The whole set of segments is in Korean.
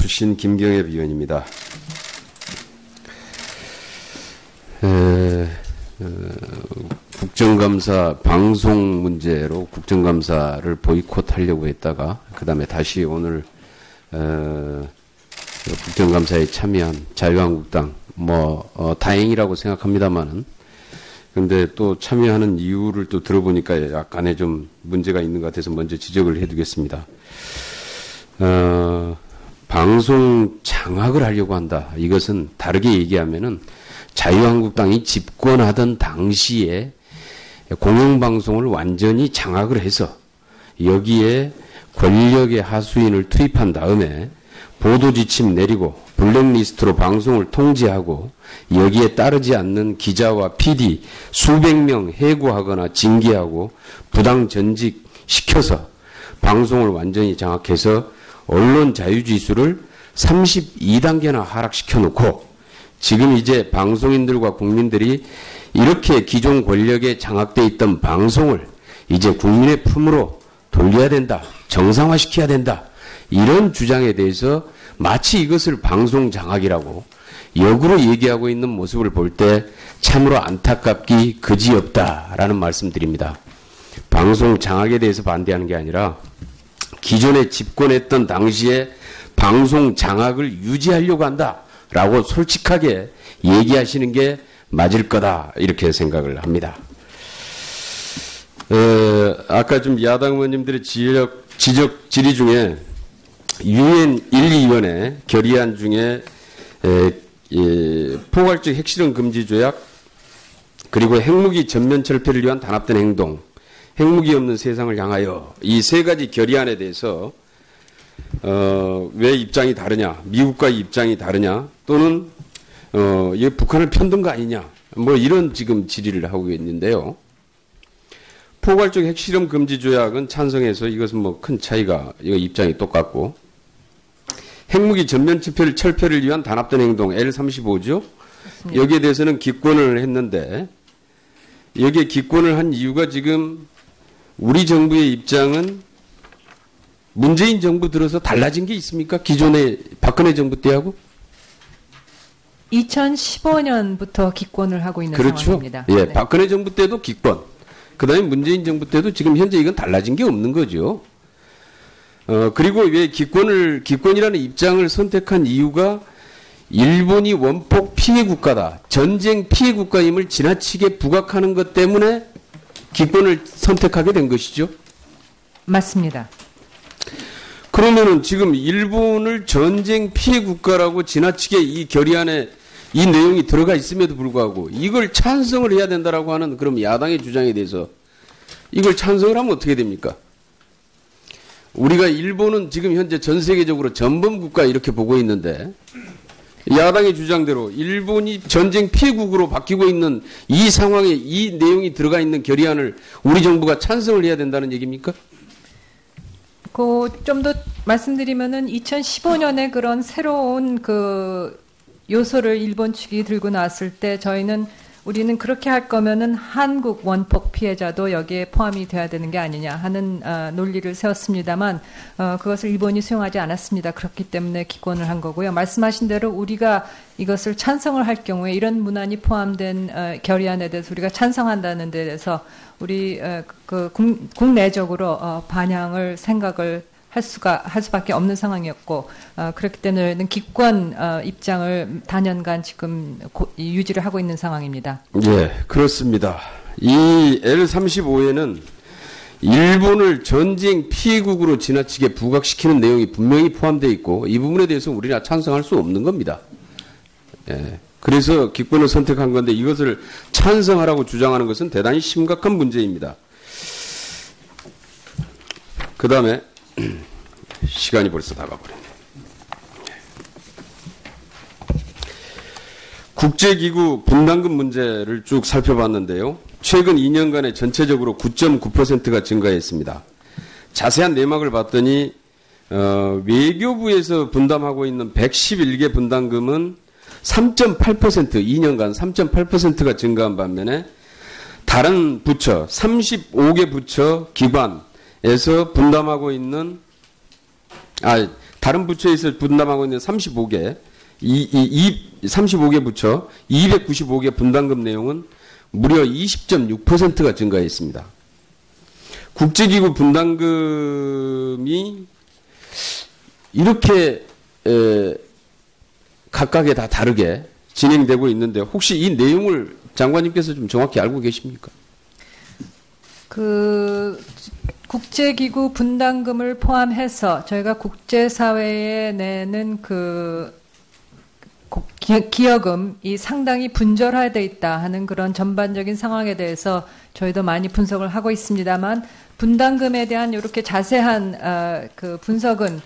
출신 김경엽 의원입니다. 국정감사 방송 문제로 국정감사를 보이콧하려고 했다가 그 다음에 다시 오늘 국정감사에 참여한 자유한국당 다행이라고 생각합니다만은 근데 또 참여하는 이유를 또 들어보니까 약간의 좀 문제가 있는 것 같아서 먼저 지적을 해두겠습니다. 방송 장악을 하려고 한다. 이것은 다르게 얘기하면은 자유한국당이 집권하던 당시에 공영방송을 완전히 장악을 해서 여기에 권력의 하수인을 투입한 다음에 보도지침 내리고 블랙리스트로 방송을 통제하고 여기에 따르지 않는 기자와 PD 수백 명 해고하거나 징계하고 부당 전직 시켜서 방송을 완전히 장악해서 언론 자유지수를 32단계나 하락시켜 놓고 지금 이제 방송인들과 국민들이 이렇게 기존 권력에 장악돼 있던 방송을 이제 국민의 품으로 돌려야 된다. 정상화시켜야 된다. 이런 주장에 대해서 마치 이것을 방송 장악이라고 역으로 얘기하고 있는 모습을 볼 때 참으로 안타깝기 그지없다라는 말씀드립니다. 방송 장악에 대해서 반대하는 게 아니라 기존에 집권했던 당시에 방송 장악을 유지하려고 한다라고 솔직하게 얘기하시는 게 맞을 거다 이렇게 생각을 합니다. 아까 좀 야당 의원님들의 질의 중에 유엔 1, 2원의 결의안 중에 포괄적 핵실험 금지 조약 그리고 핵무기 전면 철폐를 위한 단합된 행동 핵무기 없는 세상을 향하여 이 세 가지 결의안에 대해서 왜 입장이 다르냐 미국과 입장이 다르냐 또는 이게 북한을 편든 거 아니냐 이런 지금 질의를 하고 있는데요. 포괄적 핵실험 금지 조약은 찬성해서 이것은 큰 차이가 이거 입장이 똑같고 핵무기 전면 철폐를 위한 단합된 행동 L35죠. 여기에 대해서는 기권을 했는데 여기에 기권을 한 이유가 지금 우리 정부의 입장은 문재인 정부 들어서 달라진 게 있습니까? 기존의 박근혜 정부 때하고? 2015년부터 기권을 하고 있는 그렇죠. 상황입니다. 예, 네. 박근혜 정부 때도 기권. 그 다음에 문재인 정부 때도 지금 현재 이건 달라진 게 없는 거죠. 그리고 왜 기권이라는 입장을 선택한 이유가 일본이 원폭 피해 국가다. 전쟁 피해 국가임을 지나치게 부각하는 것 때문에 기권을 선택하게 된 것이죠. 맞습니다. 그러면은 지금 일본을 전쟁 피해 국가라고 지나치게 이 결의안에 이 내용이 들어가 있음에도 불구하고 이걸 찬성을 해야 된다라고 하는 그럼 야당의 주장에 대해서 이걸 찬성을 하면 어떻게 됩니까? 우리가 일본은 지금 현재 전 세계적으로 전범 국가 이렇게 보고 있는데 야당의 주장대로 일본이 전쟁 피해국으로 바뀌고 있는 이 상황에 이 내용이 들어가 있는 결의안을 우리 정부가 찬성을 해야 된다는 얘기입니까? 좀 더 말씀드리면은 2015년에 그런 새로운 요소를 일본 측이 들고 나왔을 때 우리는 그렇게 할 거면은 한국 원폭 피해자도 여기에 포함이 돼야 되는 게 아니냐 하는 논리를 세웠습니다만 그것을 일본이 수용하지 않았습니다. 그렇기 때문에 기권을 한 거고요. 말씀하신 대로 우리가 이것을 찬성을 할 경우에 이런 문안이 포함된 결의안에 대해서 우리가 찬성한다는 데 대해서 우리 국내적으로 반향을 생각을 할 수밖에 없는 상황이었고 그렇기 때문에 저희는 기권 입장을 단연간 지금 유지를 하고 있는 상황입니다. 예, 그렇습니다. 이 L35에는 일본을 전쟁 피해국으로 지나치게 부각시키는 내용이 분명히 포함되어 있고 이 부분에 대해서 우리가 찬성할 수 없는 겁니다. 예, 그래서 기권을 선택한 건데 이것을 찬성하라고 주장하는 것은 대단히 심각한 문제입니다. 그 다음에 시간이 벌써 다 가버렸네. 국제기구 분담금 문제를 쭉 살펴봤는데요. 최근 2년간에 전체적으로 9.9%가 증가했습니다. 자세한 내막을 봤더니 외교부에서 분담하고 있는 111개 분담금은 3.8% 2년간 3.8%가 증가한 반면에 다른 부처 35개 부처 기관에서 분담하고 있는 다른 부처에서 분담하고 있는 35개, 35개 부처 295개 분담금 내용은 무려 20.6%가 증가했습니다. 국제기구 분담금이 이렇게 각각에 다 다르게 진행되고 있는데 혹시 이 내용을 장관님께서 좀 정확히 알고 계십니까? 그 국제기구 분담금을 포함해서 저희가 국제사회에 내는 그 기여금이 상당히 분절화되어 있다 하는 그런 전반적인 상황에 대해서 저희도 많이 분석을 하고 있습니다만 분담금에 대한 이렇게 자세한 그 분석은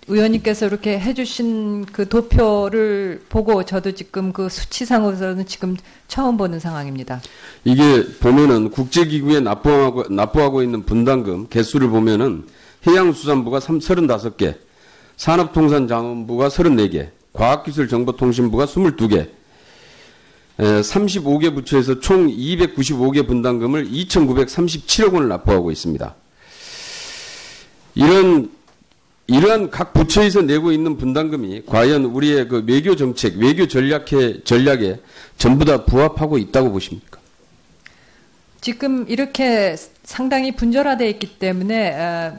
의원님께서 이렇게 해주신 그 도표를 보고 저도 지금 그 수치상으로는 지금 처음 보는 상황입니다. 이게 보면은 국제기구에 납부하고 있는 분담금 개수를 보면은 해양수산부가 35개, 산업통상자원부가 34개, 과학기술정보통신부가 22개, 35개 부처에서 총 295개 분담금을 2,937억 원을 납부하고 있습니다. 이러한 각 부처에서 내고 있는 분담금이 과연 우리의 그 외교 정책, 외교 전략에 전부 다 부합하고 있다고 보십니까? 지금 이렇게 상당히 분절화되어 있기 때문에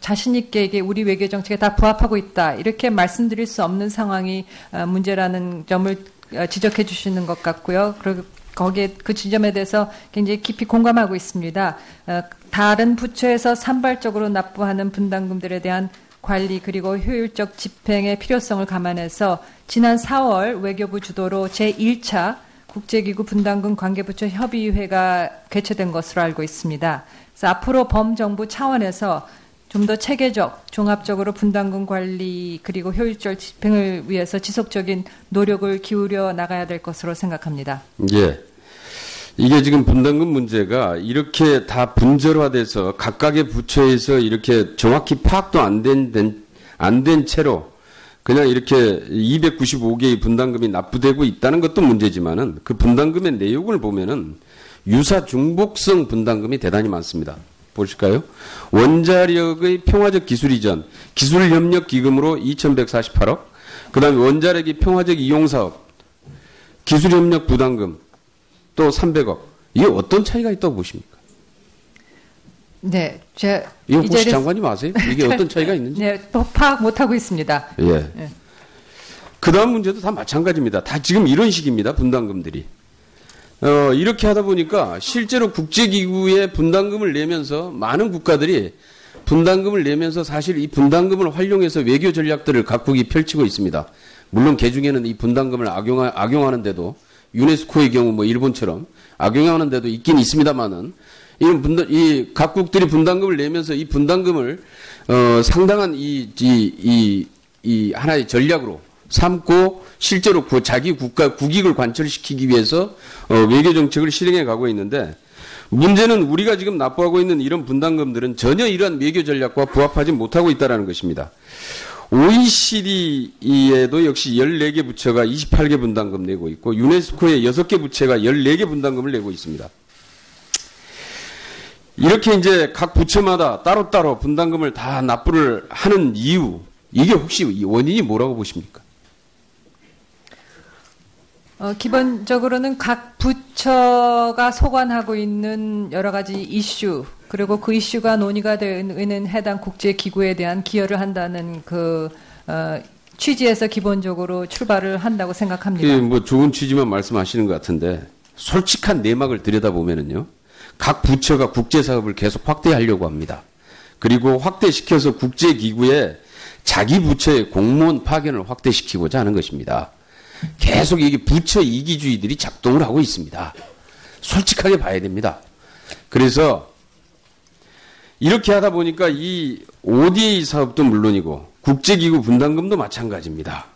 자신 있게 이게 우리 외교 정책에 다 부합하고 있다 이렇게 말씀드릴 수 없는 상황이 문제라는 점을 지적해 주시는 것 같고요. 그리고 거기에 그 지점에 대해서 굉장히 깊이 공감하고 있습니다. 다른 부처에서 산발적으로 납부하는 분담금들에 대한 관리 그리고 효율적 집행의 필요성을 감안해서 지난 4월 외교부 주도로 제1차 국제기구 분담금 관계부처 협의회가 개최된 것으로 알고 있습니다. 그래서 앞으로 범정부 차원에서 좀 더 체계적, 종합적으로 분담금 관리 그리고 효율적 집행을 위해서 지속적인 노력을 기울여 나가야 될 것으로 생각합니다. 예. 이게 지금 분담금 문제가 이렇게 다 분절화돼서 각각의 부처에서 이렇게 정확히 파악도 안 된 채로 그냥 이렇게 295개의 분담금이 납부되고 있다는 것도 문제지만은 그 분담금의 내용을 보면은 유사 중복성 분담금이 대단히 많습니다. 보실까요? 원자력의 평화적 기술 이전, 기술협력 기금으로 2,148억, 그 다음에 원자력의 평화적 이용사업, 기술협력 부담금, 또 300억. 이게 어떤 차이가 있다고 보십니까? 네, 이거 혹시 장관님 아세요? 이게 어떤 차이가 있는지? 네, 파악 못하고 있습니다. 예. 네. 그 다음 문제도 다 마찬가지입니다. 다 지금 이런 식입니다. 분담금들이. 이렇게 하다 보니까 실제로 국제기구에 분담금을 내면서 많은 국가들이 분담금을 내면서 사실 이 분담금을 활용해서 외교 전략들을 각국이 펼치고 있습니다. 물론 개중에는 이 분담금을 악용하는 데도 유네스코의 경우 뭐 일본처럼 악용하는 데도 있긴 있습니다만은 이 각국들이 분담금을 내면서 이 분담금을 상당한 이 하나의 전략으로 삼고 실제로 자기 국가 국익을 관철시키기 위해서 외교 정책을 실행해 가고 있는데 문제는 우리가 지금 납부하고 있는 이런 분담금들은 전혀 이러한 외교 전략과 부합하지 못하고 있다는 것입니다. OECD에도 역시 14개 부처가 28개 분담금 내고 있고 유네스코의 6개 부처가 14개 분담금을 내고 있습니다. 이렇게 이제 각 부처마다 따로따로 분담금을 다 납부를 하는 이유, 이게 혹시 원인이 뭐라고 보십니까? 기본적으로는 각 부처가 소관하고 있는 여러 가지 이슈, 그리고 그 이슈가 논의가 되는 해당 국제기구에 대한 기여를 한다는 그 취지에서 기본적으로 출발을 한다고 생각합니다. 뭐 좋은 취지만 말씀하시는 것 같은데 솔직한 내막을 들여다보면은요. 각 부처가 국제사업을 계속 확대하려고 합니다. 그리고 확대시켜서 국제기구에 자기 부처의 공무원 파견을 확대시키고자 하는 것입니다. 계속 이게 부처 이기주의들이 작동을 하고 있습니다. 솔직하게 봐야 됩니다. 그래서 이렇게 하다 보니까 이 ODA 사업도 물론이고 국제기구 분담금도 마찬가지입니다.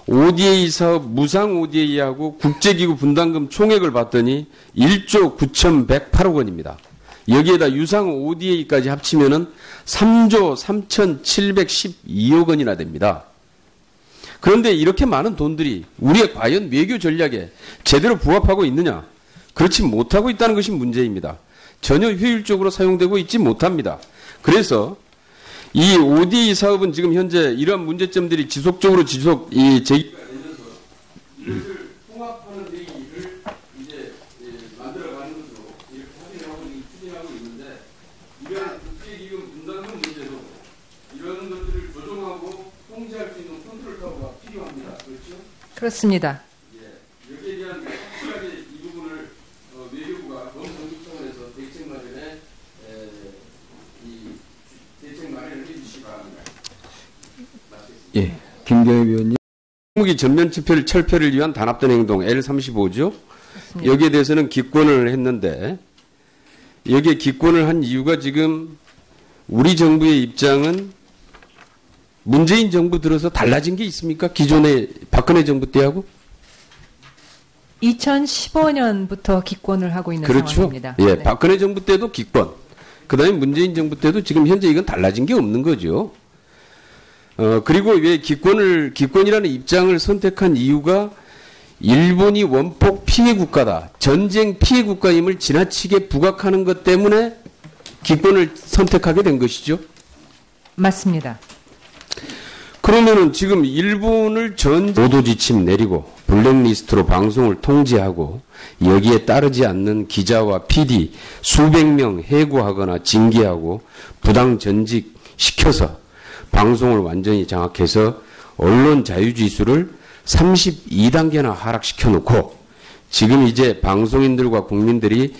ODA 사업, 무상 ODA하고 국제기구 분담금 총액을 봤더니 1조 9,108억 원입니다. 여기에다 유상 ODA까지 합치면은 3조 3,712억 원이나 됩니다. 그런데 이렇게 많은 돈들이 우리의 과연 외교 전략에 제대로 부합하고 있느냐? 그렇지 못하고 있다는 것이 문제입니다. 전혀 효율적으로 사용되고 있지 못합니다. 그래서 이 OD 사업은 지금 현재 이러한 문제점들이 지속적으로 제기가 되면서 이것을 통합하는 회의를 이제 만들어가는 것으로 이렇게 추진하고 있는데 이런 국제기금 분담금 문제도 이런 것들을 조정하고 통제할 수 있는 컨트롤 타워가 필요합니다. 그렇죠? 그렇습니다. 예. 여기에 대한 확실하게 이 부분을 외교부가 범정부 차원에서 대책 마련에 대책 마련을 해주시기 바랍니다. 예, 김경엽 위원님. 핵무기 전면 철폐를 위한 단합된 행동 L35죠. 여기에 대해서는 기권을 했는데 여기에 기권을 한 이유가 지금 우리 정부의 입장은 문재인 정부 들어서 달라진 게 있습니까? 기존의 박근혜 정부 때하고? 2015년부터 기권을 하고 있는 그렇죠. 상황입니다. 예, 네. 박근혜 정부 때도 기권. 그다음에 문재인 정부 때도 지금 현재 이건 달라진 게 없는 거죠. 그리고 왜 기권이라는 입장을 선택한 이유가 일본이 원폭 피해 국가다. 전쟁 피해 국가임을 지나치게 부각하는 것 때문에 기권을 선택하게 된 것이죠. 맞습니다. 그러면은 지금 일본을 보도 지침 내리고 블랙리스트로 방송을 통제하고 여기에 따르지 않는 기자와 PD 수백 명 해고하거나 징계하고 부당 전직 시켜서 방송을 완전히 장악해서 언론 자유 지수를 32단계나 하락시켜 놓고 지금 이제 방송인들과 국민들이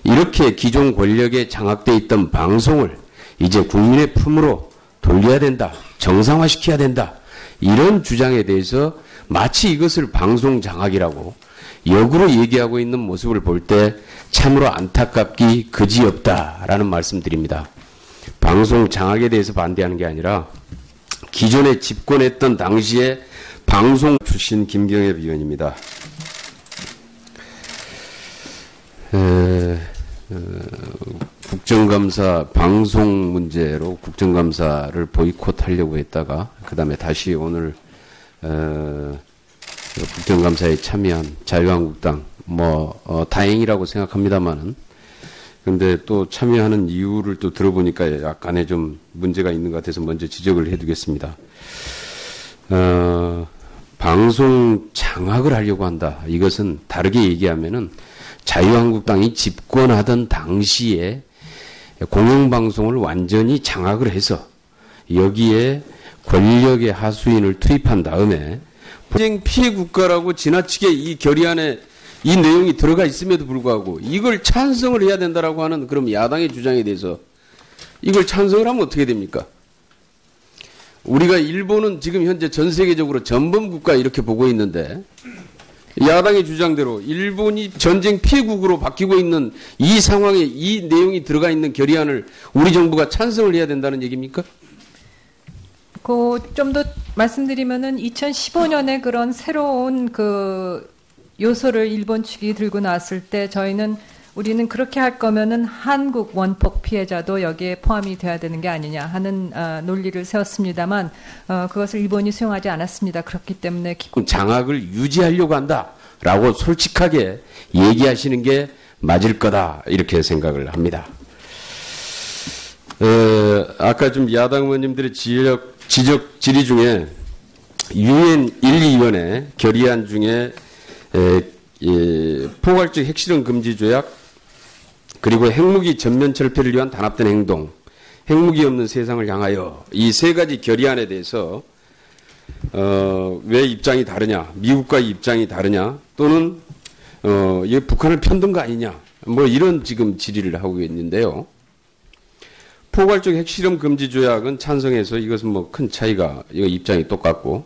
이렇게 기존 권력에 장악돼 있던 방송을 이제 국민의 품으로 돌려야 된다. 정상화시켜야 된다. 이런 주장에 대해서 마치 이것을 방송 장악이라고 역으로 얘기하고 있는 모습을 볼 때 참으로 안타깝기 그지없다라는 말씀드립니다. 방송 장악에 대해서 반대하는 게 아니라 기존에 집권했던 당시에 방송 출신 김경엽 의원입니다. 국정감사 방송 문제로 국정감사를 보이콧하려고 했다가 그 다음에 다시 오늘 국정감사에 참여한 자유한국당 다행이라고 생각합니다만은 근데 또 참여하는 이유를 또 들어보니까 약간의 좀 문제가 있는 것 같아서 먼저 지적을 해두겠습니다. 방송 장악을 하려고 한다. 이것은 다르게 얘기하면은 자유한국당이 집권하던 당시에 공영방송을 완전히 장악을 해서 여기에 권력의 하수인을 투입한 다음에 전쟁 피해 국가라고 지나치게 이 결의안에 이 내용이 들어가 있음에도 불구하고 이걸 찬성을 해야 된다라고 하는 그럼 야당의 주장에 대해서 이걸 찬성을 하면 어떻게 됩니까? 우리가 일본은 지금 현재 전 세계적으로 전범 국가 이렇게 보고 있는데 야당의 주장대로 일본이 전쟁 피해국으로 바뀌고 있는 이 상황에 이 내용이 들어가 있는 결의안을 우리 정부가 찬성을 해야 된다는 얘기입니까? 좀 더 말씀드리면은 2015년에 그런 새로운 요소를 일본 측이 들고 나왔을 때 우리는 그렇게 할 거면은 한국 원폭 피해자도 여기에 포함이 돼야 되는 게 아니냐 하는 논리를 세웠습니다만 그것을 일본이 수용하지 않았습니다. 그렇기 때문에 장악을 유지하려고 한다라고 솔직하게 얘기하시는 게 맞을 거다 이렇게 생각을 합니다. 아까 좀 야당 의원님들의 질의 중에 유엔 1, 2위원회 결의안 중에 포괄적 핵실험 금지 조약 그리고 핵무기 전면 철폐를 위한 단합된 행동, 핵무기 없는 세상을 향하여 이 세 가지 결의안에 대해서 왜 입장이 다르냐, 미국과 입장이 다르냐, 또는 이게 북한을 편든 거 아니냐, 이런 지금 질의를 하고 있는데요. 포괄적 핵실험 금지 조약은 찬성해서 이것은 큰 차이가 이거 입장이 똑같고